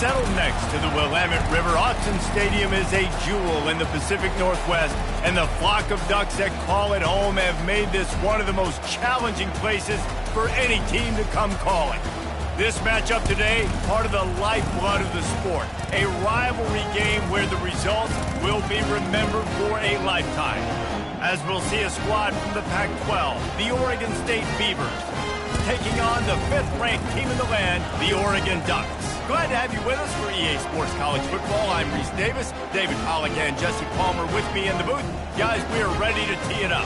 settled next to the Willamette River. Autzen Stadium is a jewel in the Pacific Northwest, and the flock of Ducks that call it home have made this one of the most challenging places for any team to come calling. This matchup today, part of the lifeblood of the sport. A rivalry game where the results will be remembered for a lifetime. As we'll see a squad from the Pac-12, the Oregon State Beavers, taking on the 5th-ranked team in the land, the Oregon Ducks. Glad to have you with us for EA Sports College Football. I'm Reese Davis, David Pollack and Jesse Palmer with me in the booth. Guys, we are ready to tee it up.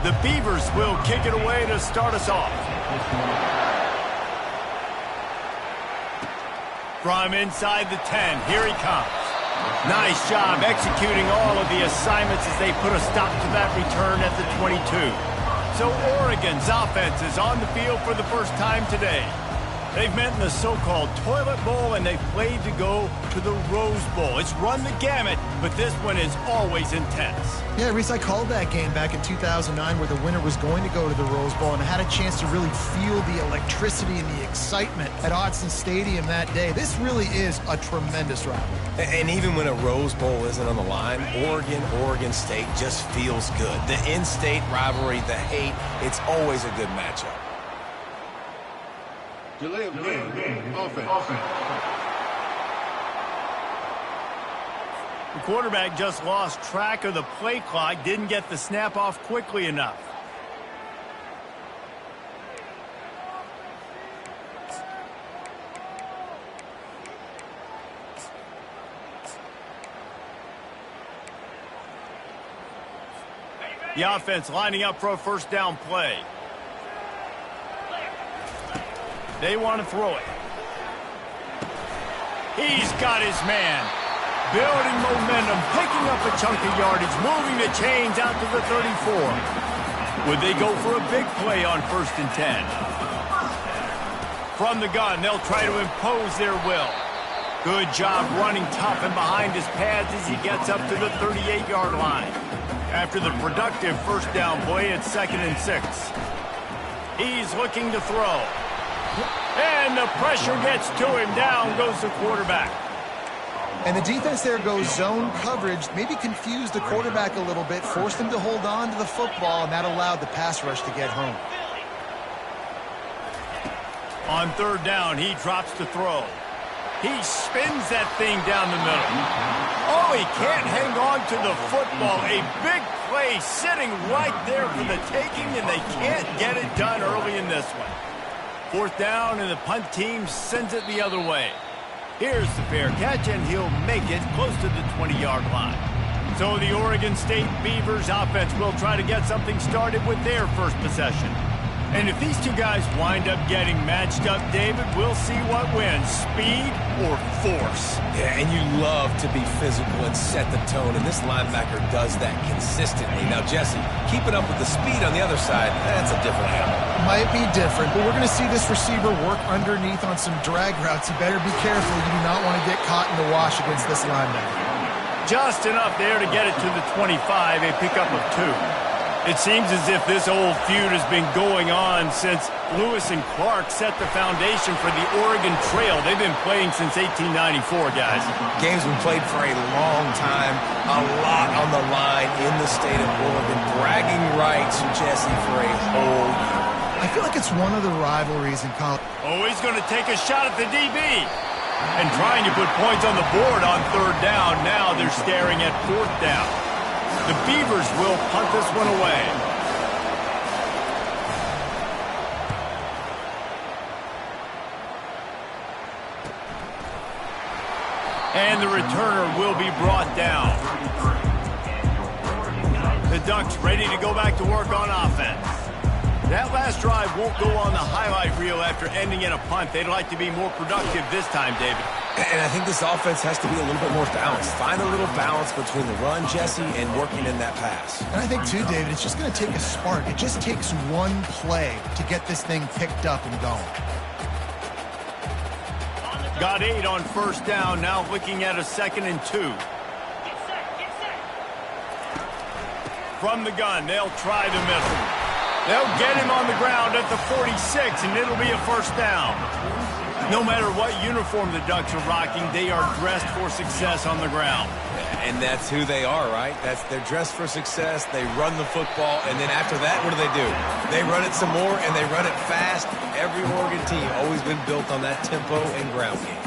The Beavers will kick it away to start us off. From inside the 10, here he comes. Nice job executing all of the assignments as they put a stop to that return at the 22. So Oregon's offense is on the field for the first time today. They've met in the so-called Toilet Bowl, and they've played to go to the Rose Bowl. It's run the gamut, but this one is always intense. Yeah, Reese, I called that game back in 2009 where the winner was going to go to the Rose Bowl, and I had a chance to really feel the electricity and the excitement at Autzen Stadium that day. This really is a tremendous rivalry. And even when a Rose Bowl isn't on the line, Oregon State just feels good. The in-state rivalry, the hate, it's always a good matchup. Delay of game. Offense. The quarterback just lost track of the play clock, didn't get the snap off quickly enough. The offense lining up for a first down play. They want to throw it. He's got his man. Building momentum, picking up a chunk of yardage, moving the chains out to the 34. Would they go for a big play on 1st and 10? From the gun, they'll try to impose their will. Good job running tough and behind his pads as he gets up to the 38-yard line. After the productive first down play, it's 2nd and 6. He's looking to throw. And the pressure gets to him. Down goes the quarterback. And the defense there goes zone coverage, maybe confused the quarterback a little bit, forced him to hold on to the football, and that allowed the pass rush to get home. On 3rd down, he drops to throw. He spins that thing down the middle. Oh, he can't hang on to the football. A big play sitting right there for the taking, and they can't get it done early in this one. 4th down, and the punt team sends it the other way. Here's the fair catch, and he'll make it close to the 20-yard line. So the Oregon State Beavers offense will try to get something started with their first possession. And if these two guys wind up getting matched up, David, we'll see what wins, speed or force. Yeah, and you love to be physical and set the tone, and this linebacker does that consistently. Now, Jesse, keeping up with the speed on the other side, that's a different animal. Might be different, but we're going to see this receiver work underneath on some drag routes. You better be careful. You do not want to get caught in the wash against this linebacker. Just enough there to get it to the 25, a pickup of 2. It seems as if this old feud has been going on since Lewis and Clark set the foundation for the Oregon Trail. They've been playing since 1894, guys. Game's been played for a long time, a lot on the line in the state of Oregon. Bragging rights, Jesse, for a whole year. I feel like it's one of the rivalries in college. Oh, he's going to take a shot at the DB. And trying to put points on the board on 3rd down. Now they're staring at 4th down. The Beavers will punt this one away. And the returner will be brought down. The Ducks ready to go back to work on offense. That last drive won't go on the highlight reel after ending in a punt. They'd like to be more productive this time, David. And I think this offense has to be a little bit more balanced. Find a little balance between the run, Jesse, and working in that pass. And I think, too, David, it's just going to take a spark. It just takes one play to get this thing picked up and going. Got 8 on 1st down, now looking at a 2nd and 2. From the gun, they'll try the middle. They'll get him on the ground at the 46, and it'll be a first down. No matter what uniform the Ducks are rocking, they are dressed for success on the ground. And that's who they are, right? They're dressed for success. They run the football, and then after that, what do? They run it some more, and they run it fast. Every Oregon team always been built on that tempo and ground game.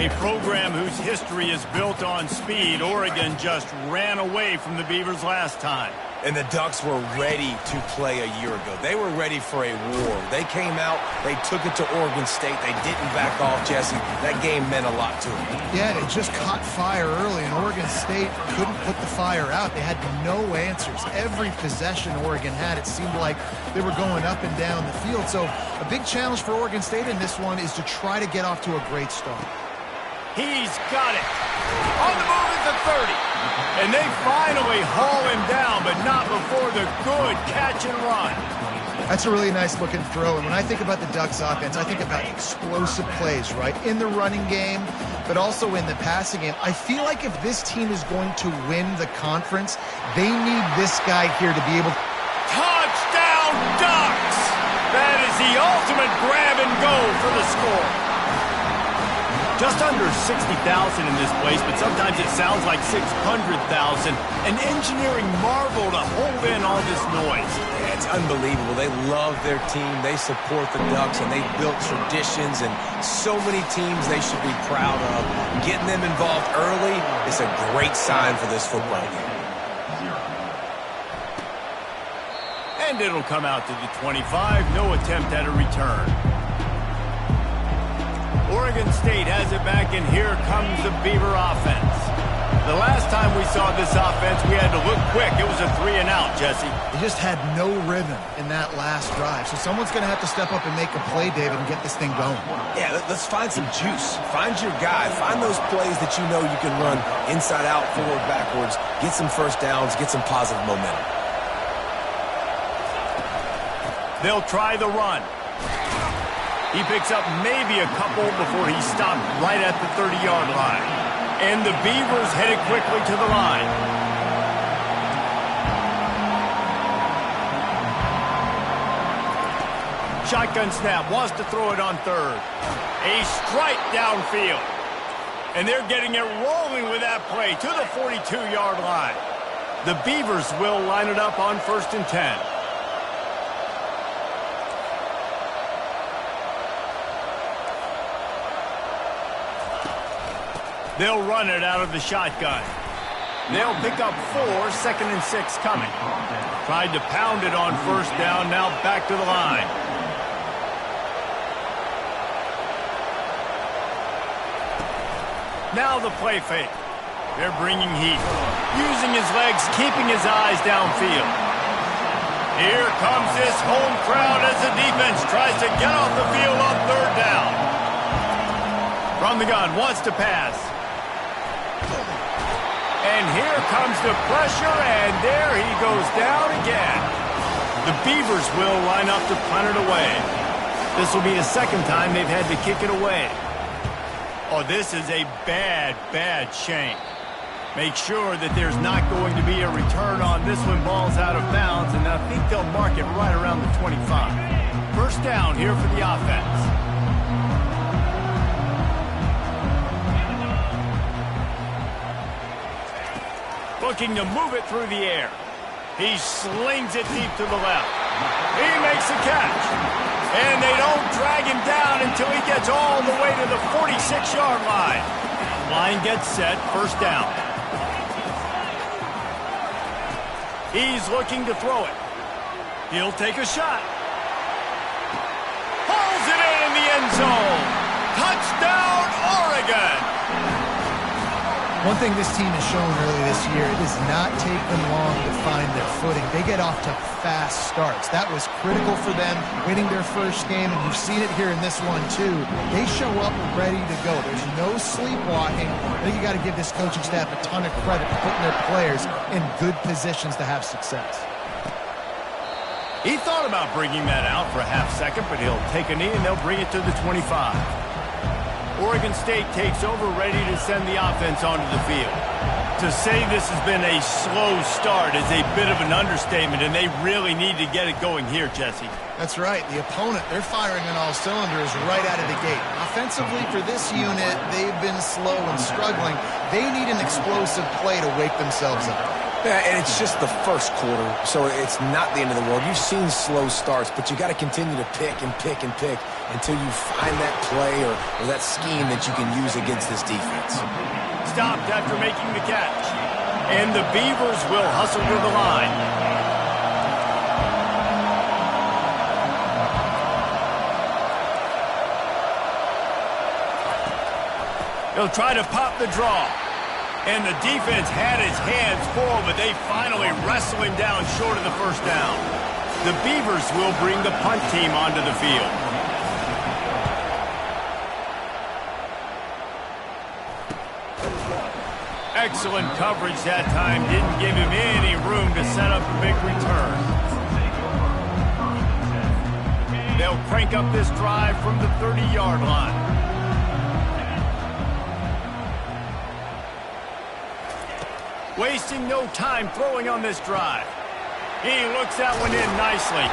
A program whose history is built on speed. Oregon just ran away from the Beavers last time. And the Ducks were ready to play a year ago. They were ready for a war. They came out, they took it to Oregon State. They didn't back off, Jesse. That game meant a lot to them. Yeah, it just caught fire early, and Oregon State couldn't put the fire out. They had no answers. Every possession Oregon had, it seemed like they were going up and down the field. So a big challenge for Oregon State in this one is to try to get off to a great start. He's got it. On the move at the 30. And they finally haul him down, but not before the good catch and run. That's a really nice looking throw. And when I think about the Ducks offense, I think about explosive plays, right? In the running game, but also in the passing game. I feel like if this team is going to win the conference, they need this guy here to be able to... Touchdown, Ducks! That is the ultimate grab and go for the score. Just under 60,000 in this place, but sometimes it sounds like 600,000. An engineering marvel to hold in all this noise. Yeah, it's unbelievable. They love their team. They support the Ducks, and they've built traditions and so many teams they should be proud of. Getting them involved early is a great sign for this football game. And it'll come out to the 25. No attempt at a return. Oregon State has it back, and here comes the Beaver offense. The last time we saw this offense, we had to look quick. It was a 3-and-out, Jesse. They just had no rhythm in that last drive. So someone's going to have to step up and make a play, David, and get this thing going. Yeah, let's find some juice. Find your guy. Find those plays that you know you can run inside out, forward, backwards. Get some first downs. Get some positive momentum. They'll try the run. He picks up maybe a couple before he's stopped right at the 30-yard line. And the Beavers headed quickly to the line. Shotgun snap, wants to throw it on third. A strike downfield. And they're getting it rolling with that play to the 42-yard line. The Beavers will line it up on 1st and 10. They'll run it out of the shotgun. They'll pick up 4, 2nd and 6 coming. Tried to pound it on 1st down, now back to the line. Now the play fake. They're bringing heat. Using his legs, keeping his eyes downfield. Here comes this home crowd as the defense tries to get off the field on 3rd down. From the gun, wants to pass. And here comes the pressure, and there he goes down again. The Beavers will line up to punt it away. This will be the 2nd time they've had to kick it away. Oh, this is a bad, bad shame. Make sure that there's not going to be a return on this one. Ball's out of bounds, and I think they'll mark it right around the 25. 1st down here for the offense. Looking to move it through the air. He slings it deep to the left. He makes the catch. And they don't drag him down until he gets all the way to the 46-yard line. Line gets set, 1st down. He's looking to throw it. He'll take a shot. Pulls it in the end zone. Touchdown, Oregon! One thing this team has shown early this year, it does not take them long to find their footing. They get off to fast starts. That was critical for them, winning their 1st game, and you've seen it here in this one, too. They show up ready to go. There's no sleepwalking. I think you got to give this coaching staff a ton of credit for putting their players in good positions to have success. He thought about bringing that out for a half second, but he'll take a knee, and they'll bring it to the 25. Oregon State takes over, ready to send the offense onto the field. To say this has been a slow start is a bit of an understatement, and they really need to get it going here, Jesse. That's right. The opponent, they're firing on all cylinders right out of the gate. Offensively, for this unit, they've been slow and struggling. They need an explosive play to wake themselves up. Yeah, and it's just the first quarter, so it's not the end of the world. You've seen slow starts, but you got to continue to pick and pick and pick until you find that play or that scheme that you can use against this defense. Stopped after making the catch. And the Beavers will hustle to the line. They'll try to pop the draw. And the defense had his hands full, but they finally wrestle him down short of the first down. The Beavers will bring the punt team onto the field. Excellent coverage that time. Didn't give him any room to set up a big return. They'll crank up this drive from the 30-yard line. Wasting no time throwing on this drive. He looks that one in nicely.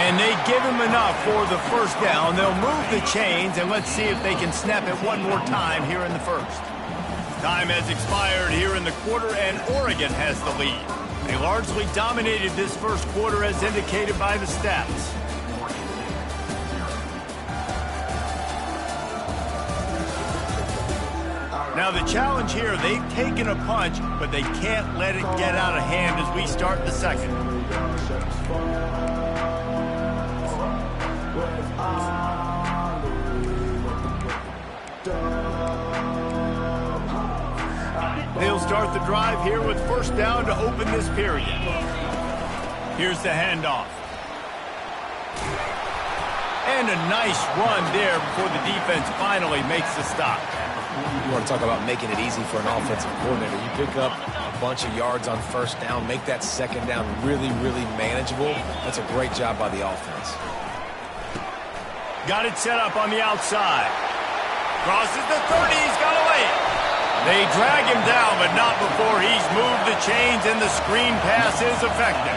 And they give him enough for the first down. They'll move the chains, and let's see if they can snap it one more time here in the first. Time has expired here in the quarter, and Oregon has the lead. They largely dominated this first quarter as indicated by the stats. Now the challenge here, they've taken a punch, but they can't let it get out of hand as we start the second. They'll start the drive here with first down to open this period. Here's the handoff. And a nice run there before the defense finally makes the stop. You want to talk about making it easy for an offensive coordinator. You pick up a bunch of yards on first down, make that second down really, really manageable. That's a great job by the offense. Got it set up on the outside. Crosses the 30, he's got to lay it. They drag him down, but not before he's moved the chains, and the screen pass is effective.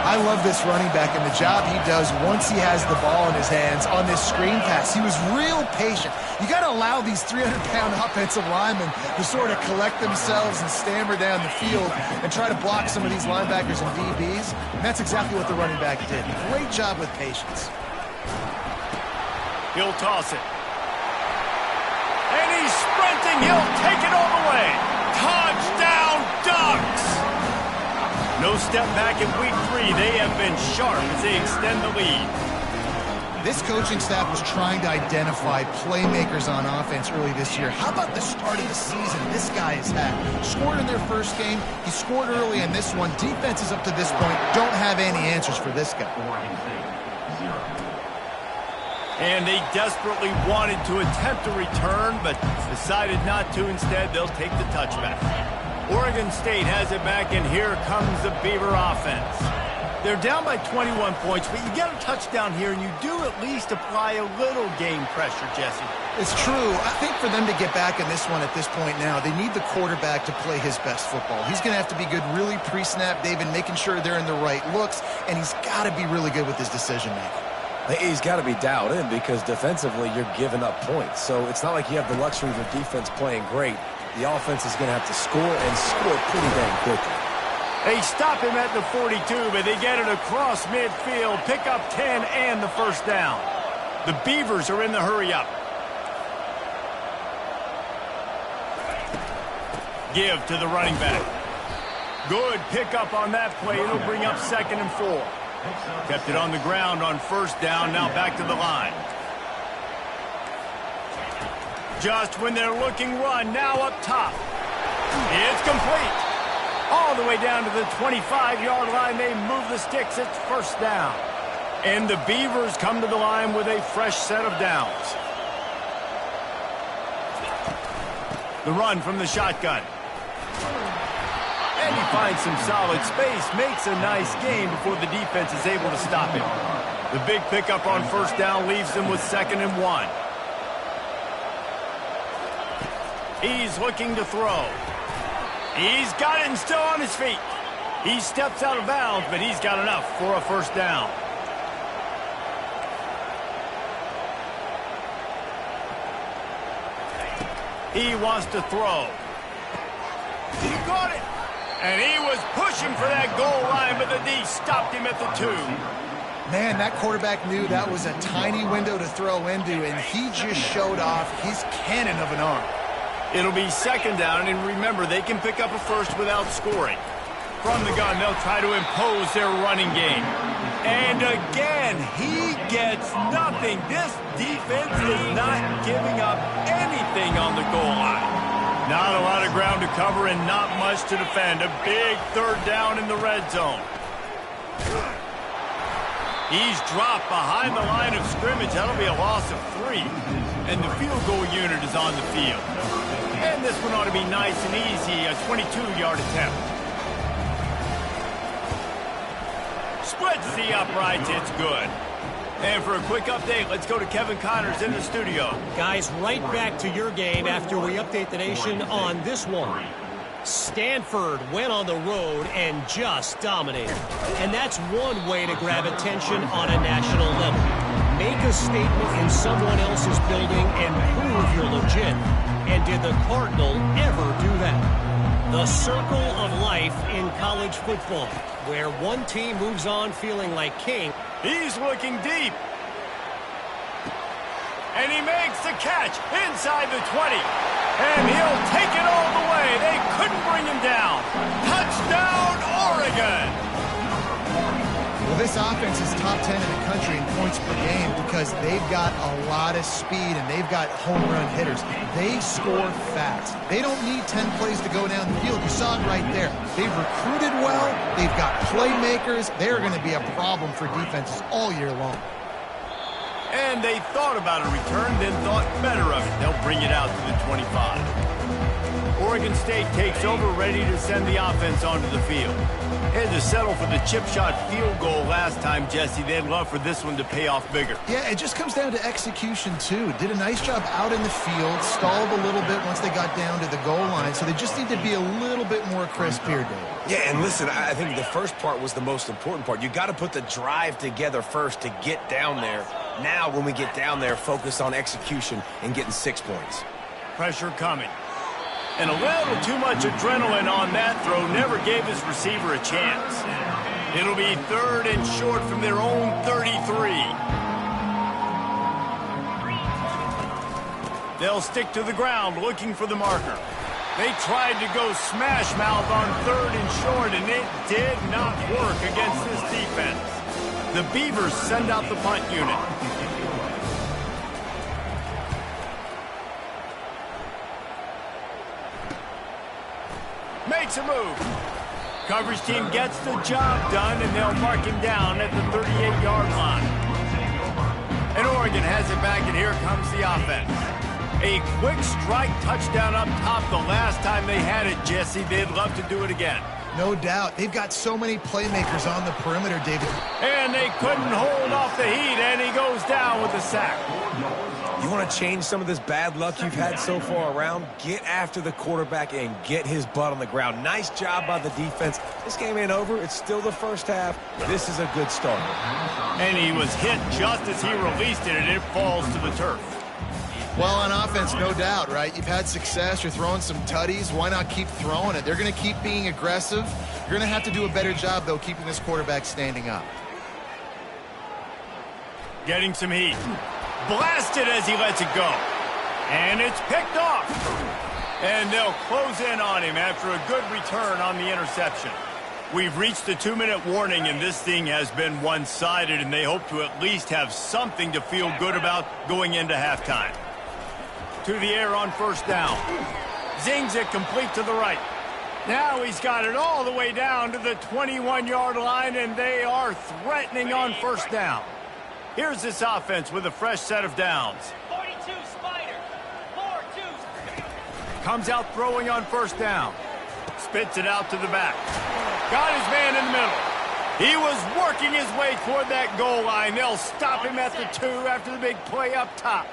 I love this running back and the job he does once he has the ball in his hands on this screen pass. He was real patient. You got to allow these 300-pound offensive linemen to sort of collect themselves and stammer down the field and try to block some of these linebackers and DBs. And that's exactly what the running back did. Great job with patience. He'll toss it. And he's sprinting. He'll take it all the way. Touchdown, Ducks! No step back in week 3. They have been sharp as they extend the lead. This coaching staff was trying to identify playmakers on offense early this year. How about the start of the season this guy has had? Scored in their first game. He scored early in this one. Defenses up to this point don't have any answers for this guy. And they desperately wanted to attempt a return, but decided not to. Instead, they'll take the touchback. Oregon State has it back, and here comes the Beaver offense. They're down by 21 points, but you get a touchdown here, and you do at least apply a little game pressure, Jesse. It's true. I think for them to get back in this one at this point now, they need the quarterback to play his best football. He's going to have to be good really pre-snap, David, making sure they're in the right looks, and he's got to be really good with his decision-making. He's got to be dialed in because defensively you're giving up points. So it's not like you have the luxury of the defense playing great. The offense is going to have to score and score pretty dang quickly. They stop him at the 42, but they get it across midfield, pick up 10 and the first down. The Beavers are in the hurry-up. Give to the running back. Good pickup on that play. It'll bring up 2nd and 4. Kept it on the ground on first down, now back to the line. Just when they're looking run, now up top. It's complete. All the way down to the 25-yard line, they move the sticks, it's first down. And the Beavers come to the line with a fresh set of downs. The run from the shotgun. And he finds some solid space, makes a nice gain before the defense is able to stop him. The big pickup on first down leaves them with 2nd and 1. He's looking to throw. He's got it and still on his feet. He steps out of bounds, but he's got enough for a first down. He wants to throw. He got it. And he was pushing for that goal line, but the D stopped him at the 2. Man, that quarterback knew that was a tiny window to throw into, and he just showed off his cannon of an arm. It'll be second down, and remember, they can pick up a first without scoring. From the gun, they'll try to impose their running game. And again, he gets nothing. This defense is not giving up anything on the goal line. Not a lot of ground to cover and not much to defend. A big third down in the red zone. He's dropped behind the line of scrimmage. That'll be a loss of 3. And the field goal unit is on the field. And this one ought to be nice and easy, a 22-yard attempt. Splits the uprights, it's good. And for a quick update, let's go to Kevin Connors in the studio. Guys, right back to your game after we update the nation on this one. Stanford went on the road and just dominated. And that's one way to grab attention on a national level. Make a statement in someone else's building and prove you're legit. And did the Cardinal ever do that? The circle of life in college football, where one team moves on feeling like king. He's looking deep. And he makes the catch inside the 20. And he'll take it all the way. They couldn't bring him down. Touchdown, Oregon! Well, this offense is top 10 in the country in points per game because they've got a lot of speed and they've got home run hitters. They score fast. They don't need 10 plays to go down the field. You saw it right there. They've recruited well. They've got playmakers. They're going to be a problem for defenses all year long. And they thought about a return, then thought better of it. They'll bring it out to the 25. Oregon State takes over, ready to send the offense onto the field. Had to settle for the chip shot field goal last time, Jesse. They'd love for this one to pay off bigger. Yeah, it just comes down to execution, too. Did a nice job out in the field, stalled a little bit once they got down to the goal line, so they just need to be a little bit more crisp here, Dave. Yeah, and listen, I think the first part was the most important part. You got to put the drive together first to get down there. Now, when we get down there, focus on execution and getting 6 points. Pressure coming. And a little too much adrenaline on that throw never gave his receiver a chance. It'll be 3rd and short from their own 33. They'll stick to the ground looking for the marker. They tried to go smash mouth on 3rd and short, and it did not work against this defense. The Beavers send out the punt unit. Makes a move. Coverage team gets the job done, and they'll mark him down at the 38-yard line. And Oregon has it back, and here comes the offense. A quick strike touchdown up top the last time they had it, Jesse. They'd love to do it again. No doubt. They've got so many playmakers on the perimeter, David. And they couldn't hold off the heat, and he goes down with a sack. You want to change some of this bad luck you've had so far around? Get after the quarterback and get his butt on the ground. Nice job by the defense. This game ain't over. It's still the first half. This is a good start. And he was hit just as he released it, and it falls to the turf. Well, on offense, no doubt, right? You've had success. You're throwing some tutties. Why not keep throwing it? They're going to keep being aggressive. You're going to have to do a better job, though, keeping this quarterback standing up. Getting some heat. Blasted as he lets it go. And it's picked off. And they'll close in on him after a good return on the interception. We've reached the 2-minute warning, and this thing has been one-sided, and they hope to at least have something to feel good about going into halftime. To the air on first down. Zings it complete to the right. Now he's got it all the way down to the 21-yard line, and they are threatening on first down. Here's this offense with a fresh set of downs. 42 Spider. 4-2. Comes out throwing on first down. Spits it out to the back. Got his man in the middle. He was working his way toward that goal line. They'll stop him at the 2 after the big play up top.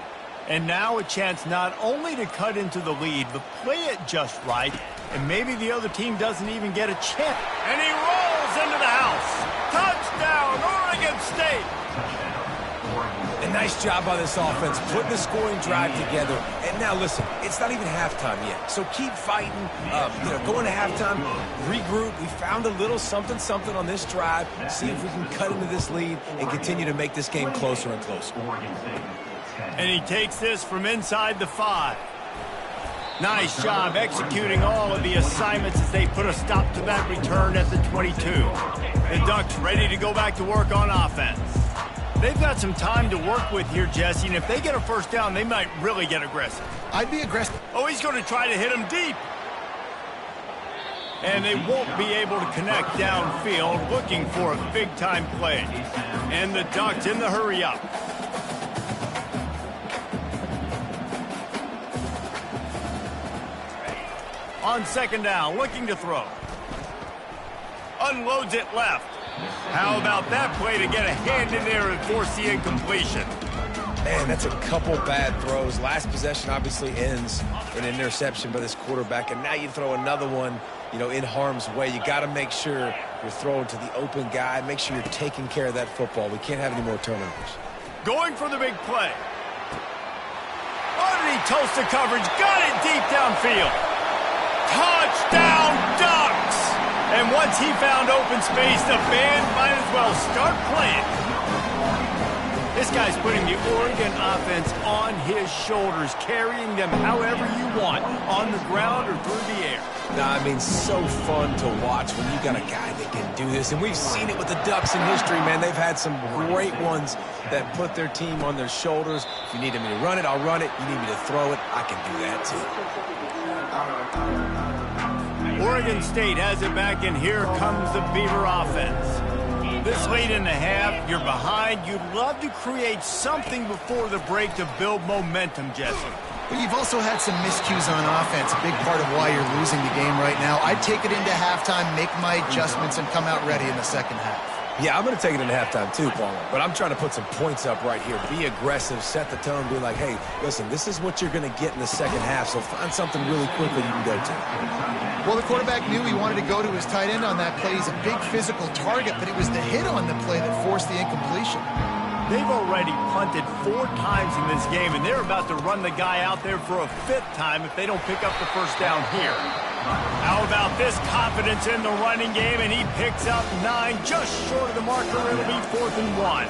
And now a chance not only to cut into the lead, but play it just right, and maybe the other team doesn't even get a chance. And he rolls into the house. Touchdown, Oregon State! A nice job by this offense, putting the scoring drive together. And now, listen, it's not even halftime yet. So keep fighting, going to halftime, regroup. We found a little something on this drive. See if we can cut into this lead and continue to make this game closer and closer. And he takes this from inside the 5. Nice job executing all of the assignments as they put a stop to that return at the 22. The Ducks ready to go back to work on offense. They've got some time to work with here, Jesse, and if they get a first down, they might really get aggressive. I'd be aggressive. Oh, he's going to try to hit him deep. And they won't be able to connect downfield, looking for a big-time play. And the Ducks in the hurry-up. On second down, looking to throw. Unloads it left. How about that play to get a hand in there and force the incompletion? Man, that's a couple bad throws. Last possession obviously ends in an interception by this quarterback, and now you throw another one, in harm's way. You got to make sure you're throwing to the open guy. Make sure you're taking care of that football. We can't have any more turnovers. Going for the big play. Underneath toasted coverage, got it deep downfield. Touchdown, Ducks! And once he found open space, the band might as well start playing. This guy's putting the Oregon offense on his shoulders, carrying them however you want, on the ground or through the air. So fun to watch when you got a guy that can do this. And we've seen it with the Ducks in history, man. They've had some great ones that put their team on their shoulders. If you need me to run it, I'll run it. You need me to throw it, I can do that too. Oregon State has it back, and here comes the Beaver offense. This late in the half, you're behind. You'd love to create something before the break to build momentum, Jesse. But you've also had some miscues on offense, a big part of why you're losing the game right now. I'd take it into halftime, make my adjustments, and come out ready in the second half. Yeah, I'm going to take it into halftime too, Paul. But I'm trying to put some points up right here. Be aggressive, set the tone, be like, hey, listen, this is what you're going to get in the second half, so find something really quickly you can go to. Well, the quarterback knew he wanted to go to his tight end on that play. He's a big physical target, but it was the hit on the play that forced the incompletion. They've already punted 4 times in this game, and they're about to run the guy out there for a 5th time if they don't pick up the first down here. How about this confidence in the running game, and he picks up 9, just short of the marker. It'll be 4th and 1.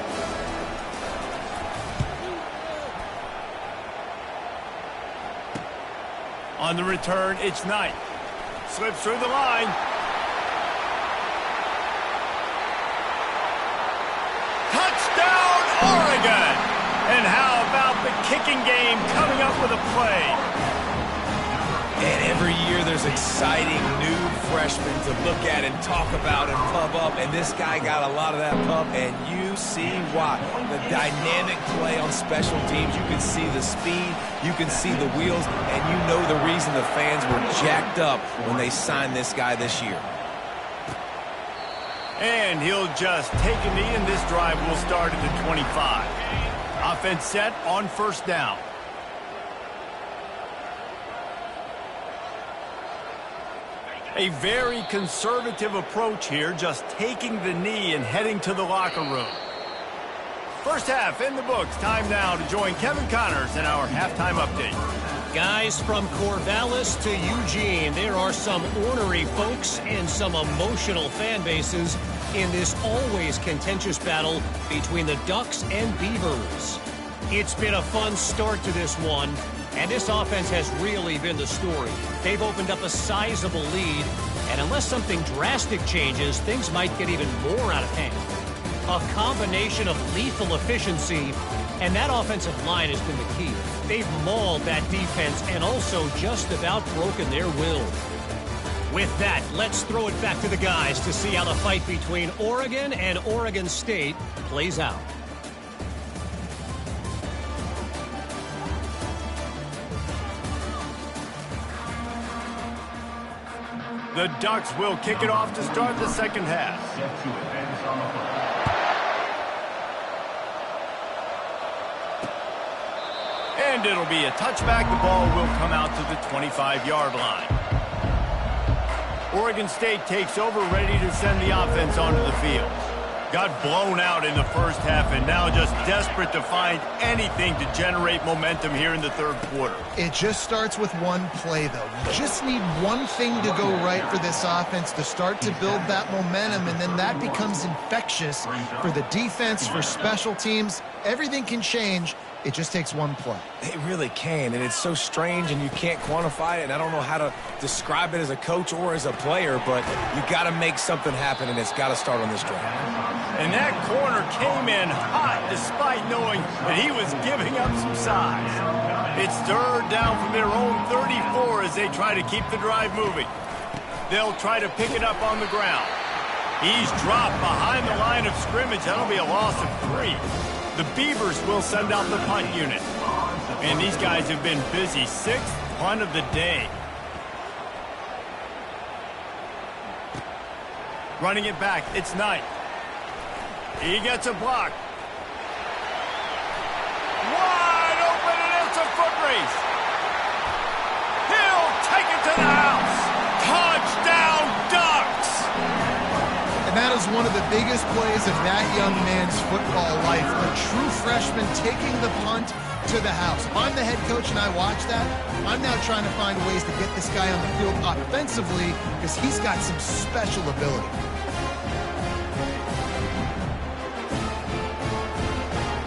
On the return, it's Knight. Slips through the line. Touchdown, Oregon! And how about the kicking game coming up with a play? And every year there's exciting new freshmen to look at and talk about and pub up. And this guy got a lot of that pub, and you see why. The dynamic play on special teams. You can see the speed. You can see the wheels. And you know the reason the fans were jacked up when they signed this guy this year. And he'll just take a knee, and this drive will start at the 25. Offense set on first down. A very conservative approach here, just taking the knee and heading to the locker room. First half in the books. Time now to join Kevin Connors in our halftime update. Guys, from Corvallis to Eugene, there are some ornery folks and some emotional fan bases in this always contentious battle between the Ducks and Beavers. It's been a fun start to this one, and this offense has really been the story. They've opened up a sizable lead, and unless something drastic changes, things might get even more out of hand. A combination of lethal efficiency, and that offensive line has been the key. They've mauled that defense and also just about broken their will. With that, let's throw it back to the guys to see how the fight between Oregon and Oregon State plays out. The Ducks will kick it off to start the second half. And it'll be a touchback. The ball will come out to the 25-yard line. Oregon State takes over, ready to send the offense onto the field. Got blown out in the first half and now just desperate to find anything to generate momentum here in the third quarter. It just starts with one play, though. You just need one thing to go right for this offense to start to build that momentum, and then that becomes infectious for the defense, for special teams. Everything can change. It just takes one play. It really can, and it's so strange, and you can't quantify it, and I don't know how to describe it as a coach or as a player, but you got to make something happen, and it's got to start on this drive. And that corner came in hot despite knowing that he was giving up some size. It's third down from their own 34 as they try to keep the drive moving. They'll try to pick it up on the ground. He's dropped behind the line of scrimmage. That'll be a loss of 3. The Beavers will send out the punt unit. And these guys have been busy. 6th punt of the day. Running it back, it's Knight. He gets a block. Wide open, and it's a foot race. He'll take it to the house. Touchdown, Ducks! And that is one of the biggest plays of that young man's football life. A true freshman taking the punt to the house. If I'm the head coach and I watch that, I'm now trying to find ways to get this guy on the field offensively because he's got some special ability.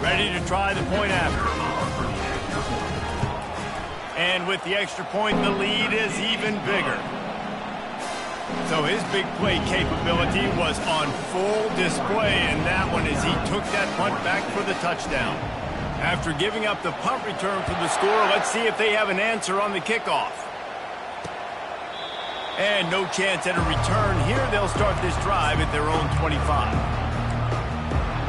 Ready to try the point after. And with the extra point, the lead is even bigger. So his big play capability was on full display in that one as he took that punt back for the touchdown. After giving up the punt return for the score, let's see if they have an answer on the kickoff. And no chance at a return here. They'll start this drive at their own 25.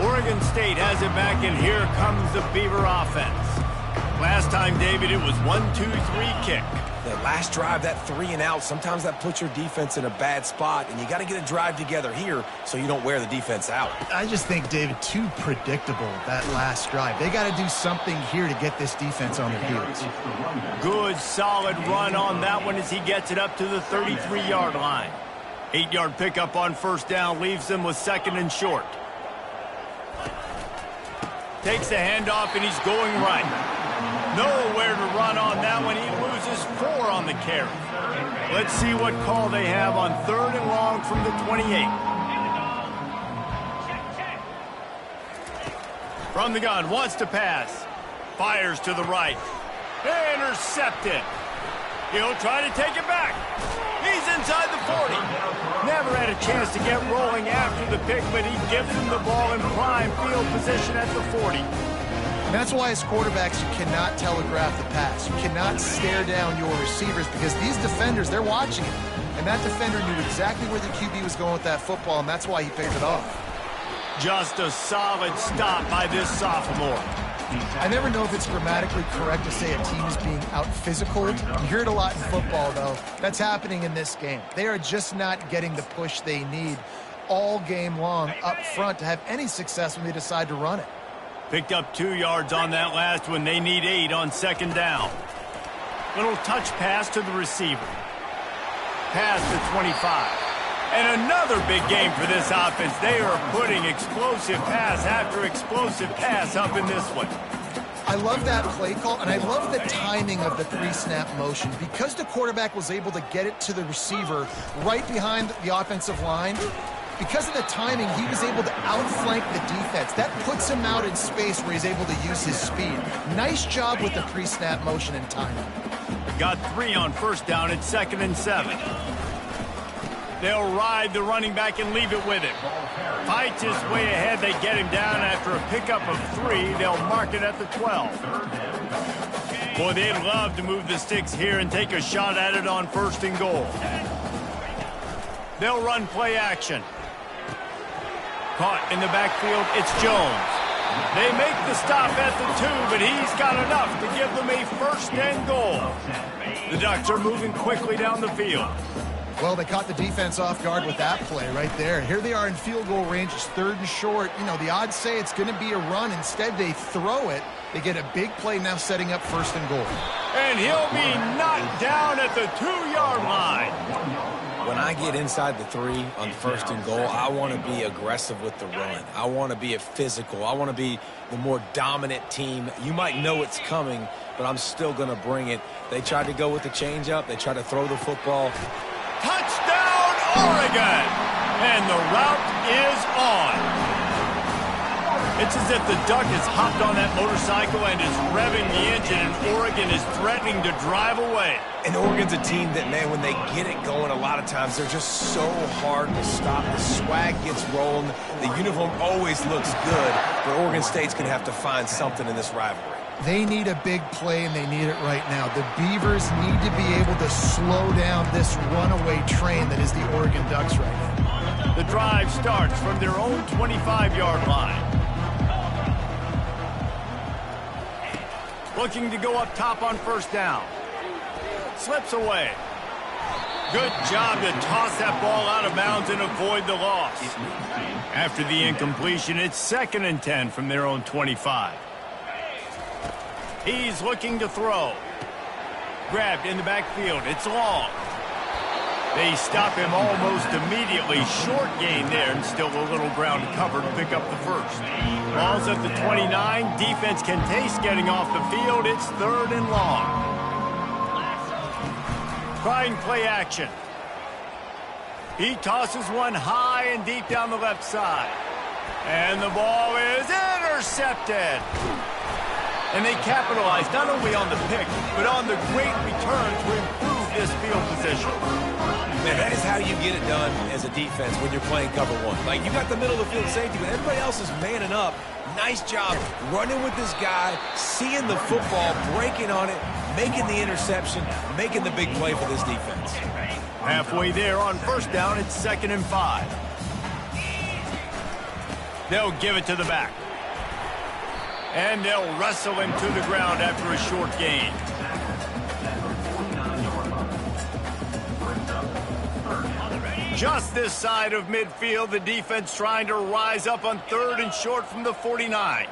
Oregon State has it back, and here comes the Beaver offense. Last time, David, it was 1-2-3 kick. That last drive, that 3 and out, sometimes that puts your defense in a bad spot, and you got to get a drive together here so you don't wear the defense out. I just think, David, too predictable, that last drive. They got to do something here to get this defense on their heels. Good, solid run on that one as he gets it up to the 33-yard line. 8-yard pickup on first down leaves them with 2nd and short. Takes the handoff, and he's going right. Nowhere to run on that one. He loses 4 on the carry. Let's see what call they have on 3rd and long from the 28. From the gun, wants to pass. Fires to the right. Intercepted. He'll try to take it back. He's inside the 40. Never had a chance to get rolling after the pick, but he gives him the ball in prime field position at the 40. And that's why as quarterbacks, you cannot telegraph the pass. You cannot stare down your receivers because these defenders, they're watching it. And that defender knew exactly where the QB was going with that football, and that's why he picked it off. Just a solid stop by this sophomore. I never know if it's grammatically correct to say a team is being out-physicaled. You hear it a lot in football, though. That's happening in this game. They are just not getting the push they need all game long up front to have any success when they decide to run it. Picked up 2 yards on that last one. They need 8 on 2nd down. Little touch pass to the receiver. Pass to 25. And another big game for this offense. They are putting explosive pass after explosive pass up in this one. I love that play call, and I love the timing of the 3-snap motion. Because the quarterback was able to get it to the receiver right behind the offensive line, because of the timing, he was able to outflank the defense. That puts him out in space where he's able to use his speed. Nice job with the 3-snap motion and timing. Got 3 on first down at 2nd and 7. They'll ride the running back and leave it with him. Fights his way ahead. They get him down after a pickup of 3. They'll mark it at the 12. Boy, they'd love to move the sticks here and take a shot at it on 1st and goal. They'll run play action. Caught in the backfield, it's Jones. They make the stop at the 2, but he's got enough to give them a 1st and goal. The Ducks are moving quickly down the field. Well, they caught the defense off guard with that play right there. Here they are in field goal range. It's 3rd and short. You know, the odds say it's going to be a run. Instead, they throw it. They get a big play now setting up 1st and goal. And he'll be knocked down at the 2-yard line. When I get inside the 3 on 1st and goal, I want to be aggressive with the run. I want to be physical. I want to be the more dominant team. You might know it's coming, but I'm still going to bring it. They tried to go with the changeup. They tried to throw the football. Touchdown, Oregon! And the route is on. It's as if the Duck has hopped on that motorcycle and is revving the engine, and Oregon is threatening to drive away. And Oregon's a team that, man, when they get it going, a lot of times they're just so hard to stop. The swag gets rolling. The uniform always looks good, but Oregon State's going to have to find something in this rivalry. They need a big play, and they need it right now. The Beavers need to be able to slow down this runaway train that is the Oregon Ducks right now. The drive starts from their own 25-yard line. Looking to go up top on 1st down. Slips away. Good job to toss that ball out of bounds and avoid the loss. After the incompletion, it's 2nd and 10 from their own 25. He's looking to throw. Grabbed in the backfield. It's long. They stop him almost immediately. Short gain there, and still a little ground to cover to pick up the 1st. Ball's at the 29. Defense can taste getting off the field. It's 3rd and long. Trying play action. He tosses one high and deep down the left side. And the ball is intercepted. And they capitalize not only on the pick, but on the great return to improve this field position. Man, that is how you get it done as a defense when you're playing cover 1. Like, you got the middle of the field safety, but everybody else is manning up. Nice job running with this guy, seeing the football, breaking on it, making the interception, making the big play for this defense. Halfway there on 1st down, it's 2nd and 5. They'll give it to the back. And they'll wrestle him to the ground after a short gain. Just this side of midfield, the defense trying to rise up on 3rd and short from the 49.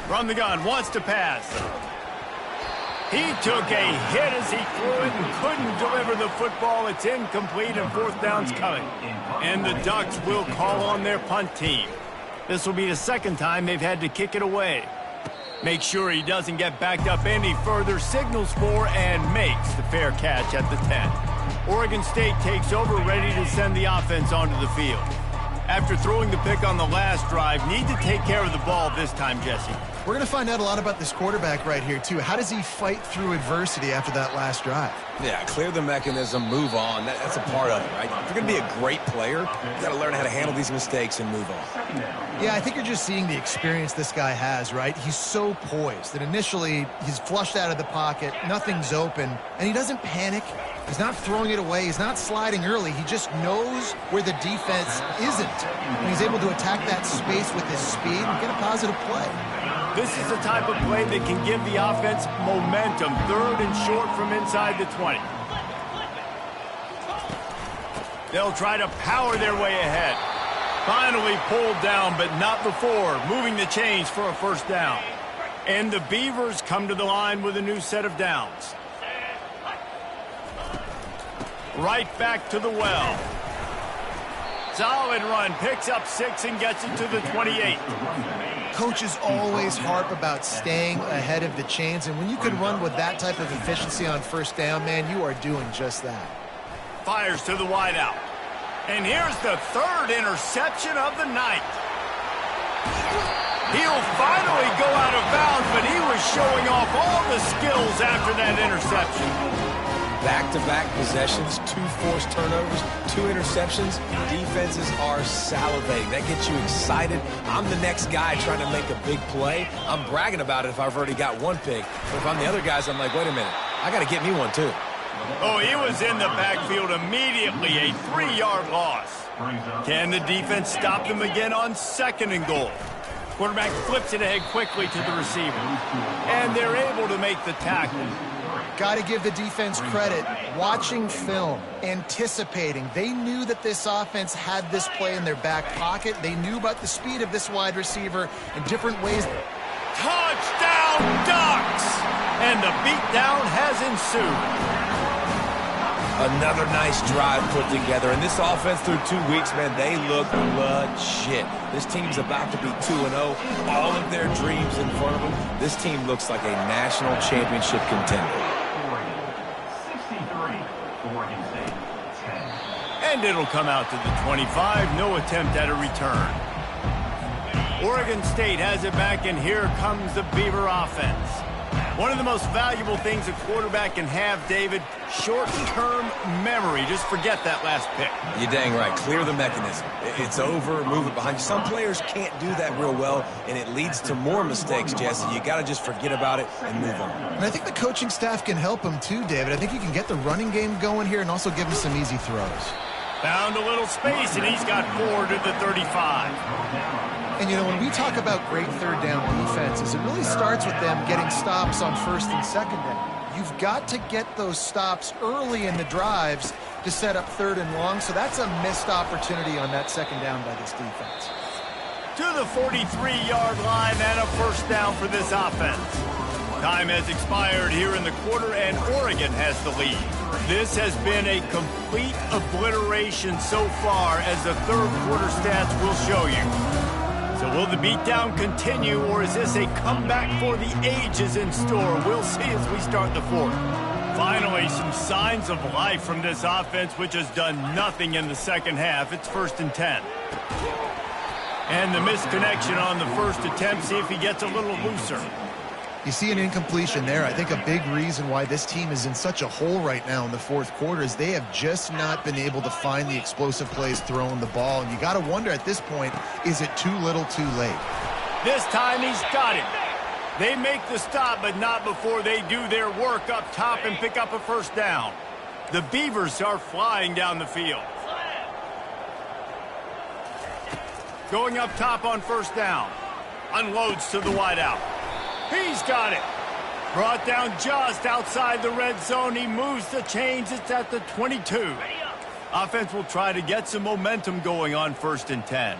From the gun, wants to pass. He took a hit as he threw it and couldn't deliver the football. It's incomplete and 4th down's coming. And the Ducks will call on their punt team. This will be the 2nd time they've had to kick it away. Make sure he doesn't get backed up any further, signals for and makes the fair catch at the 10. Oregon State takes over, ready to send the offense onto the field. After throwing the pick on the last drive, need to take care of the ball this time, Jesse. We're going to find out a lot about this quarterback right here, too. How does he fight through adversity after that last drive? Yeah, clear the mechanism, move on. That's a part of it, right? If you're going to be a great player, you got to learn how to handle these mistakes and move on. Yeah, I think you're just seeing the experience this guy has, right? He's so poised that initially he's flushed out of the pocket, nothing's open, and he doesn't panic. He's not throwing it away. He's not sliding early. He just knows where the defense isn't. And he's able to attack that space with his speed and get a positive play. This is the type of play that can give the offense momentum. 3rd and short from inside the 20. They'll try to power their way ahead. Finally pulled down, but not before. Moving the chains for a 1st down. And the Beavers come to the line with a new set of downs. Right back to the well. Solid run, picks up 6 and gets it to the 28. Coaches always harp about staying ahead of the chains, and when you can run with that type of efficiency on 1st down, man, you are doing just that. Fires to the wideout. And here's the 3rd interception of the night. He'll finally go out of bounds, but he was showing off all the skills after that interception. Back-to-back possessions, 2 forced turnovers, 2 interceptions. Defenses are salivating. That gets you excited. I'm the next guy trying to make a big play. I'm bragging about it if I've already got 1 pick. But if I'm the other guys, I'm like, wait a minute. I got to get me 1 too. Oh, he was in the backfield immediately. A 3-yard loss. Can the defense stop them again on 2nd and goal? Quarterback flips it ahead quickly to the receiver. And they're able to make the tackle. Got to give the defense credit. Watching film, anticipating. They knew that this offense had this play in their back pocket. They knew about the speed of this wide receiver in different ways. Touchdown, Ducks! And the beatdown has ensued. Another nice drive put together. And this offense through 2 weeks, man, they look legit. This team's about to be 2-0. All of their dreams in front of them. This team looks like a national championship contender. And it'll come out to the 25. No attempt at a return. Oregon State has it back, and here comes the Beaver offense. One of the most valuable things a quarterback can have, David, short-term memory. Just forget that last pick. You're dang right. Clear the mechanism. It's over, move it behind you. Some players can't do that real well, and it leads to more mistakes, Jesse. You got to just forget about it and move on. And I think the coaching staff can help him too, David. I think you can get the running game going here and also give him some easy throws. Found a little space, and he's got 4 to the 35. And, you know, when we talk about great third down defenses, it really starts with them getting stops on first and second down. You've got to get those stops early in the drives to set up third and long, so that's a missed opportunity on that second down by this defense. To the 43-yard line and a first down for this offense. Time has expired here in the quarter, and Oregon has the lead. This has been a complete obliteration so far, as the third quarter stats will show you. So will the beatdown continue, or is this a comeback for the ages in store? We'll see as we start the fourth. Finally, some signs of life from this offense, which has done nothing in the second half. It's 1st and 10. And the misconnection on the first attempt. See if he gets a little looser. You see an incompletion there. I think a big reason why this team is in such a hole right now in the fourth quarter is they have just not been able to find the explosive plays throwing the ball. And you got to wonder at this point, is it too little too late? This time he's got it. They make the stop, but not before they do their work up top and pick up a first down. The Beavers are flying down the field. Going up top on first down. Unloads to the wideout. He's got it. Brought down just outside the red zone. He moves the chains. It's at the 22. Offense will try to get some momentum going on 1st and 10.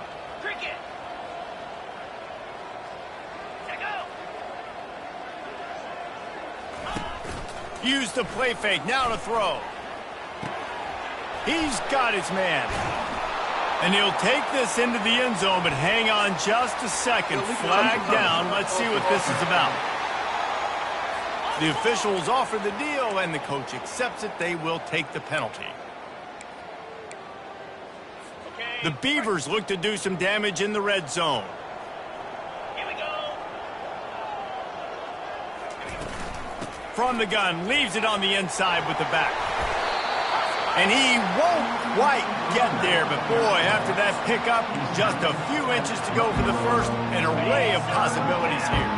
Use the play fake. Now to throw. He's got his man. And he'll take this into the end zone, but hang on just a second. Flag down. Let's see what this is about. The officials offer the deal, and the coach accepts it. They will take the penalty. The Beavers look to do some damage in the red zone. Here we go. From the gun, leaves it on the inside with the back. And he won't quite get there, but boy, after that pickup, just a few inches to go for the first, an array of possibilities here.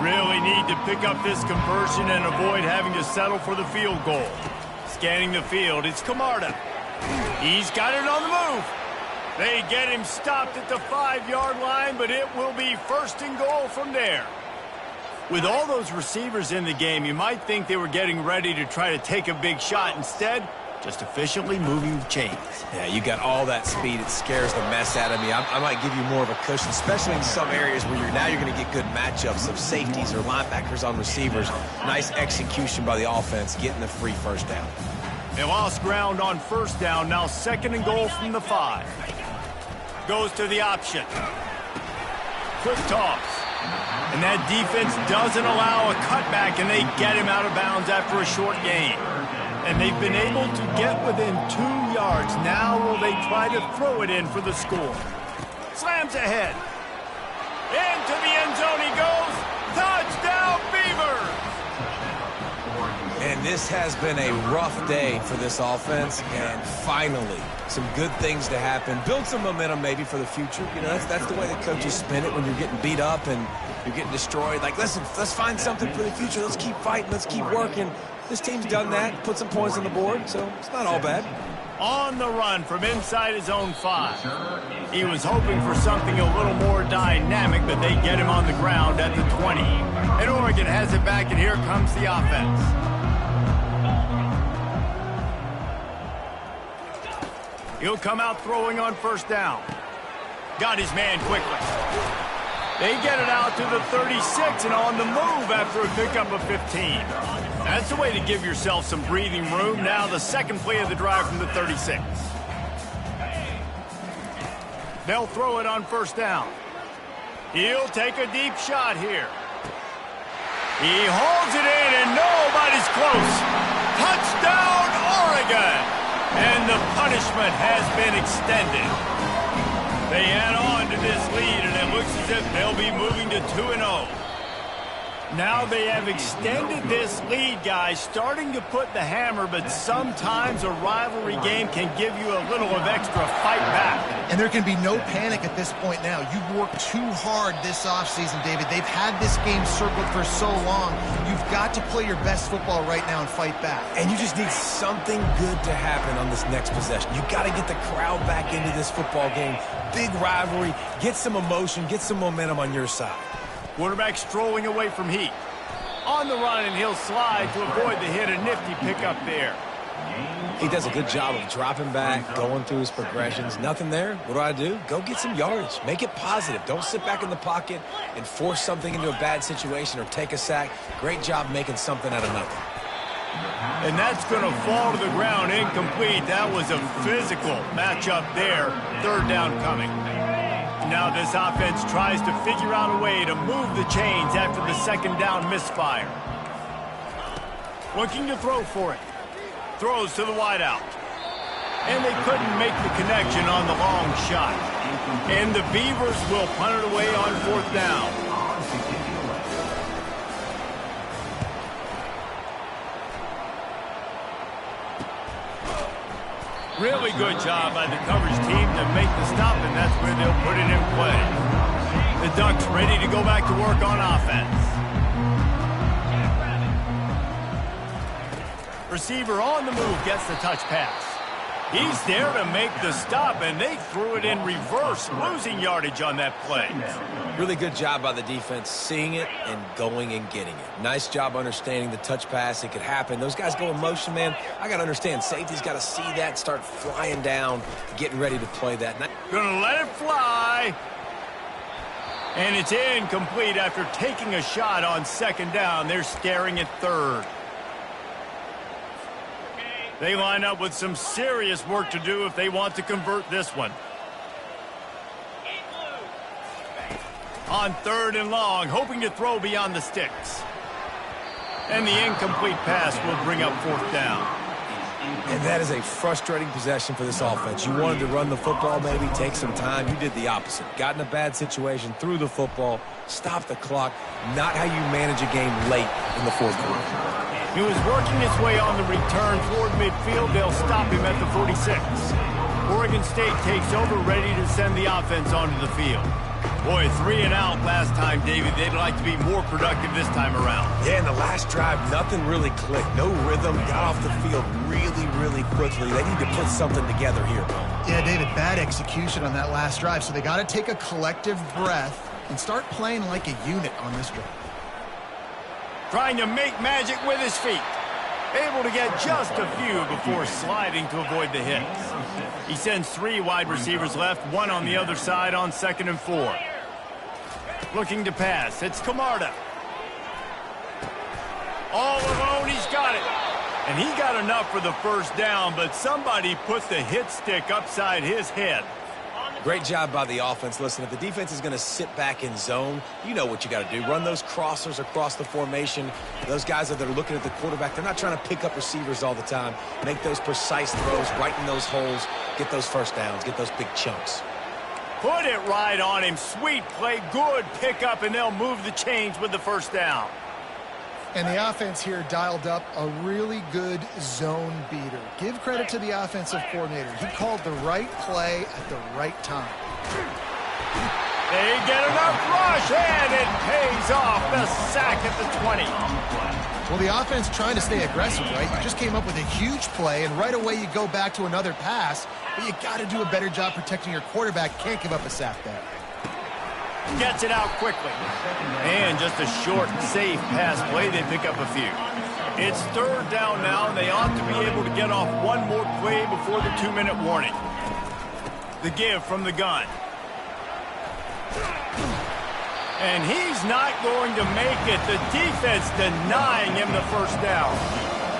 Really need to pick up this conversion and avoid having to settle for the field goal. Scanning the field, it's Camarda. He's got it on the move. They get him stopped at the 5-yard line, but it will be 1st and goal from there. With all those receivers in the game, you might think they were getting ready to try to take a big shot. Instead, just efficiently moving the chains. Yeah, you got all that speed. It scares the mess out of me. I might give you more of a cushion, especially in some areas where you're going to get good matchups of safeties or linebackers on receivers. Nice execution by the offense, getting the free first down. They lost ground on first down. Now 2nd and goal from the 5. Goes to the option. Quick toss. And that defense doesn't allow a cutback, and they get him out of bounds after a short gain. And they've been able to get within 2 yards. Now will they try to throw it in for the score? Slams ahead. Into the end zone he goes. Touchdown, Beavers! And this has been a rough day for this offense, and finally, some good things to happen. Build some momentum maybe for the future. You know, that's the way the coaches spin it when you're getting beat up and you're getting destroyed. Like, listen, let's find something for the future. Let's keep fighting. Let's keep working. This team's done that, put some points on the board, so it's not all bad. On the run from inside his own 5. He was hoping for something a little more dynamic, but they get him on the ground at the 20. And Oregon has it back, and here comes the offense. He'll come out throwing on first down. Got his man quickly. They get it out to the 36 and on the move after a pickup of 15. That's the way to give yourself some breathing room. Now the second play of the drive from the 36. They'll throw it on first down. He'll take a deep shot here. He holds it in and nobody's close. Touchdown, Oregon! And the punishment has been extended. They add on to this lead, and it looks as if they'll be moving to 2-0. Now they have extended this lead, guys, starting to put the hammer, but sometimes a rivalry game can give you a little of extra fight back. And there can be no panic at this point now. You've worked too hard this offseason, David. They've had this game circled for so long. You've got to play your best football right now and fight back. And you just need something good to happen on this next possession. You got to get the crowd back into this football game. Big rivalry. Get some emotion. Get some momentum on your side. Quarterback strolling away from heat. On the run, and he'll slide to avoid the hit. A nifty pickup there. He does a good job of dropping back, going through his progressions. Nothing there. What do? Go get some yardage. Make it positive. Don't sit back in the pocket and force something into a bad situation or take a sack. Great job making something out of nothing. And that's going to fall to the ground incomplete. That was a physical matchup there. Third down coming. Now this offense tries to figure out a way to move the chains after the second down misfire. Looking to throw for it. Throws to the wideout. And they couldn't make the connection on the long shot. And the Beavers will punt it away on fourth down. Really good job by the coverage team to make the stop, and that's where they'll put it in play. The Ducks ready to go back to work on offense. Receiver on the move gets the touch pass. He's there to make the stop, and they threw it in reverse, losing yardage on that play. Really good job by the defense, seeing it and going and getting it. Nice job understanding the touch pass. It could happen. Those guys go in motion, man. I got to understand, safety's got to see that, start flying down, getting ready to play that. Gonna let it fly. And it's incomplete after taking a shot on second down. They're staring at third. They line up with some serious work to do if they want to convert this one. On third and long, hoping to throw beyond the sticks. And the incomplete pass will bring up fourth down. And that is a frustrating possession for this offense. You wanted to run the football, maybe take some time. You did the opposite. Got in a bad situation, threw the football, stopped the clock. Not how you manage a game late in the fourth quarter. He was working his way on the return toward midfield. They'll stop him at the 46. Oregon State takes over, ready to send the offense onto the field. Boy, 3 and out last time, David. They'd like to be more productive this time around. Yeah, in the last drive, nothing really clicked. No rhythm, got off the field really quickly. They need to put something together here. Yeah, David, bad execution on that last drive. So they got to take a collective breath and start playing like a unit on this drive. Trying to make magic with his feet. Able to get just a few before sliding to avoid the hits. He sends 3 wide receivers left, 1 on the other side on 2nd and 4. Looking to pass. It's Camarda. All alone, he's got it. And he got enough for the first down, but somebody put the hit stick upside his head. Great job by the offense. Listen, if the defense is going to sit back in zone, you know what you got to do. Run those crossers across the formation. Those guys that are looking at the quarterback, they're not trying to pick up receivers all the time. Make those precise throws, right in those holes, get those first downs, get those big chunks. Put it right on him. Sweet play, good pickup, and they'll move the chains with the first down. And the offense here dialed up a really good zone beater. Give credit to the offensive coordinator. He called the right play at the right time. They get enough rush, and it pays off. The sack at the 20. Well, the offense trying to stay aggressive, right? You just came up with a huge play, and right away you go back to another pass, but you got to do a better job protecting your quarterback. Can't give up a sack there. Gets it out quickly. And just a short, safe pass play. They pick up a few. It's third down now, and they ought to be able to get off one more play before the 2-minute warning. The give from the gun. And he's not going to make it. The defense denying him the first down.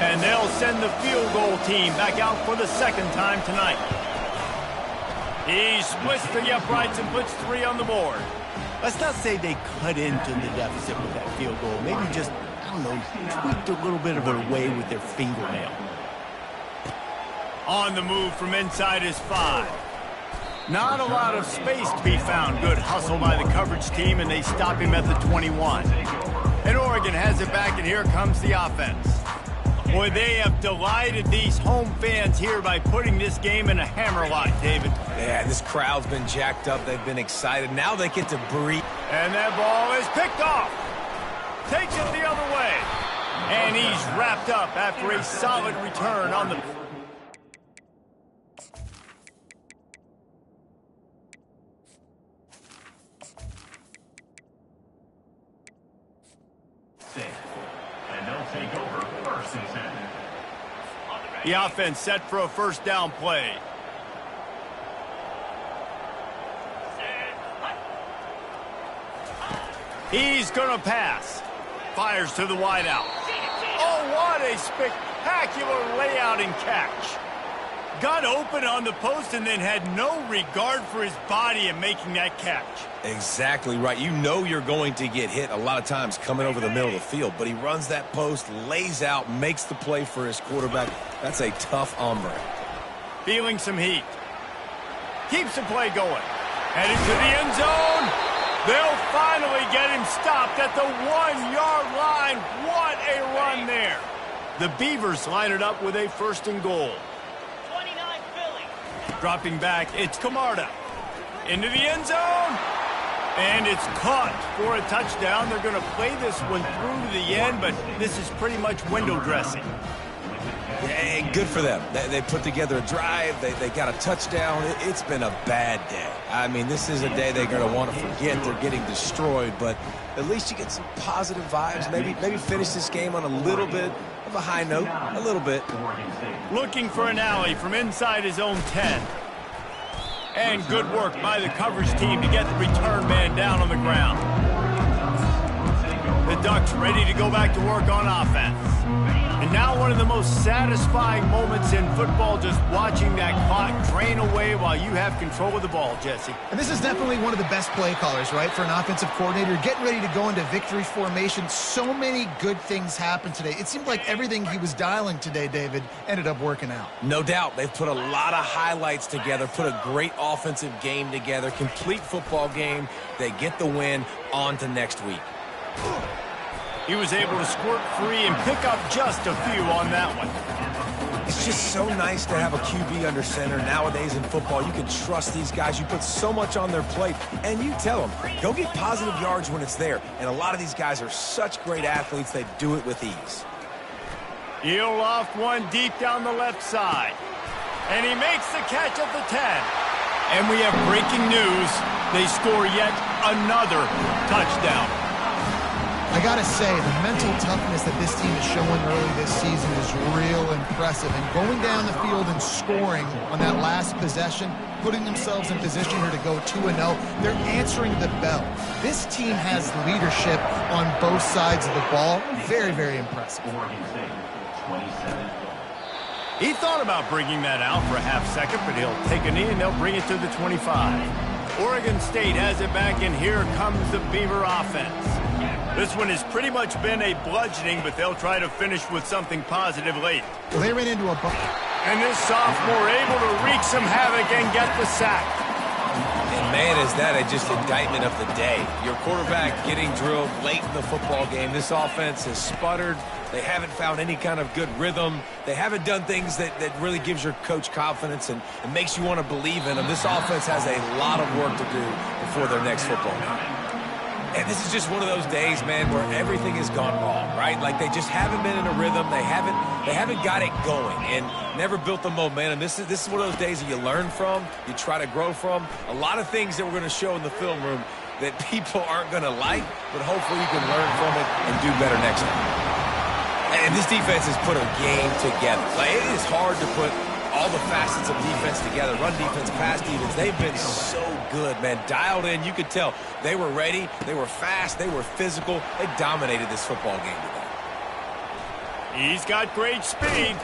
And they'll send the field goal team back out for the second time tonight. He splits the uprights and puts 3 on the board. Let's not say they cut into the deficit with that field goal. Maybe just, I don't know, tweaked a little bit of their way with their fingernail. On the move from inside is 5. Not a lot of space to be found. Good hustle by the coverage team, and they stop him at the 21. And Oregon has it back, and here comes the offense. Boy, they have delighted these home fans here by putting this game in a hammerlock, David. Yeah, this crowd's been jacked up. They've been excited. Now they get to breathe. And that ball is picked off. Takes it the other way. And he's wrapped up after a solid return on the... The offense set for a first down play. He's going to pass. Fires to the wideout. Oh, what a spectacular layout and catch. Got open on the post and then had no regard for his body in making that catch. Exactly right. You know you're going to get hit a lot of times coming over the middle of the field, but he runs that post, lays out, makes the play for his quarterback. That's a tough hombre. Feeling some heat. Keeps the play going. Heading to the end zone. They'll finally get him stopped at the 1-yard line. What a run there. The Beavers line it up with a first and goal. Dropping back, it's Camarda. Into the end zone. And it's caught for a touchdown. They're going to play this one through to the end, but this is pretty much window dressing. Yeah, good for them. They put together a drive. They got a touchdown. It's been a bad day. I mean, this is a day they're going to want to forget. They're getting destroyed, but at least you get some positive vibes. Maybe finish this game on a little bit of a high note, a little bit. Looking for an alley from inside his own 10. And good work by the coverage team to get the return man down on the ground. The Ducks ready to go back to work on offense. And now one of the most satisfying moments in football, just watching that clock drain away while you have control of the ball, Jesse. And this is definitely one of the best play callers, right, for an offensive coordinator. Getting ready to go into victory formation. So many good things happened today. It seemed like everything he was dialing today, David, ended up working out. No doubt. They've put a lot of highlights together, put a great offensive game together, complete football game. They get the win. On to next week. He was able to squirt free and pick up just a few on that one. It's just so nice to have a QB under center. Nowadays in football, you can trust these guys. You put so much on their plate, and you tell them, go get positive yards when it's there. And a lot of these guys are such great athletes, they do it with ease. He'll loft one deep down the left side. And he makes the catch at the 10. And we have breaking news. They score yet another touchdown. I got to say, the mental toughness that this team is showing early this season is real impressive. And going down the field and scoring on that last possession, putting themselves in position here to go 2-0, they're answering the bell. This team has leadership on both sides of the ball. Very, very impressive. He thought about bringing that out for a half second, but he'll take a knee and they'll bring it to the 25. Oregon State has it back, and here comes the Beaver offense. This one has pretty much been a bludgeoning, but they'll try to finish with something positive late. Well, they ran into a bump. And this sophomore able to wreak some havoc and get the sack. And man, is that just indictment of the day. Your quarterback getting drilled late in the football game. This offense has sputtered. They haven't found any kind of good rhythm. They haven't done things that really gives your coach confidence and makes you want to believe in them. This offense has a lot of work to do before their next football game. And this is just one of those days, man, where everything has gone wrong, right? Like they just haven't been in a rhythm. They haven't got it going and never built the momentum. This is one of those days that you learn from, you try to grow from. A lot of things that we're going to show in the film room that people aren't going to like, but hopefully you can learn from it and do better next time. And this defense has put a game together. Like, it is hard to put all the facets of defense together. Run defense, pass defense. They've been so good, man. Dialed in. You could tell they were ready. They were fast. They were physical. They dominated this football game today. He's got great speed.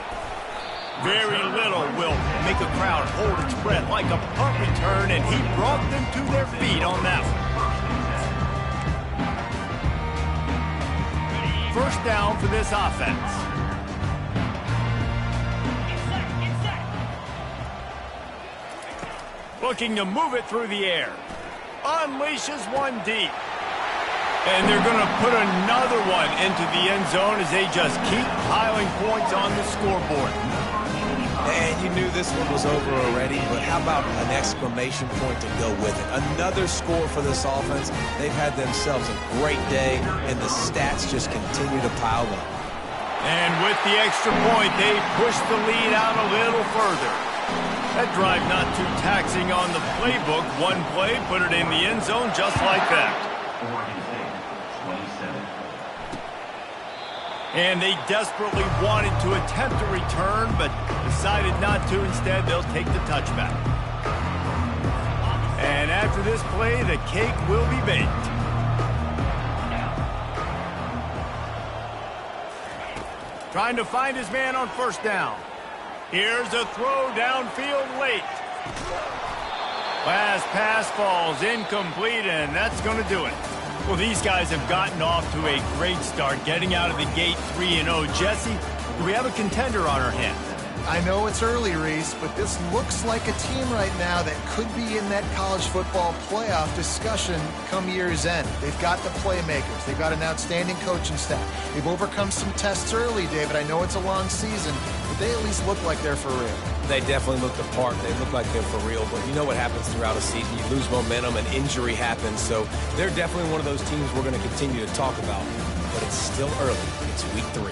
Very little will make a crowd hold its breath like a punt return, and he brought them to their feet on that one. First down for this offense. Looking to move it through the air. Unleashes one deep. And they're going to put another one into the end zone as they just keep piling points on the scoreboard. And you knew this one was over already, but how about an exclamation point to go with it? Another score for this offense. They've had themselves a great day, and the stats just continue to pile up. And with the extra point, they push the lead out a little further. That drive not too taxing on the playbook. One play, put it in the end zone just like that. And they desperately wanted to attempt a return, but decided not to. Instead, they'll take the touchback. And after this play, the cake will be baked. Trying to find his man on first down. Here's a throw downfield late. Last pass falls incomplete, and that's going to do it. Well, these guys have gotten off to a great start, getting out of the gate 3-0. Jesse, do we have a contender on our hands? I know it's early, Reese, but this looks like a team right now that could be in that college football playoff discussion come year's end. They've got the playmakers. They've got an outstanding coaching staff. They've overcome some tests early, David. I know it's a long season, but they at least look like they're for real. They definitely look the part. They look like they're for real, but you know what happens throughout a season. You lose momentum, and injury happens, so they're definitely one of those teams we're going to continue to talk about, but it's still early. It's week 3.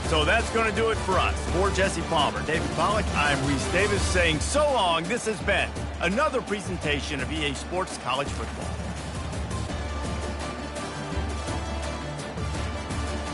So that's going to do it for us. For Jesse Palmer, David Pollack, I'm Reese Davis saying so long. This has been another presentation of EA Sports College Football.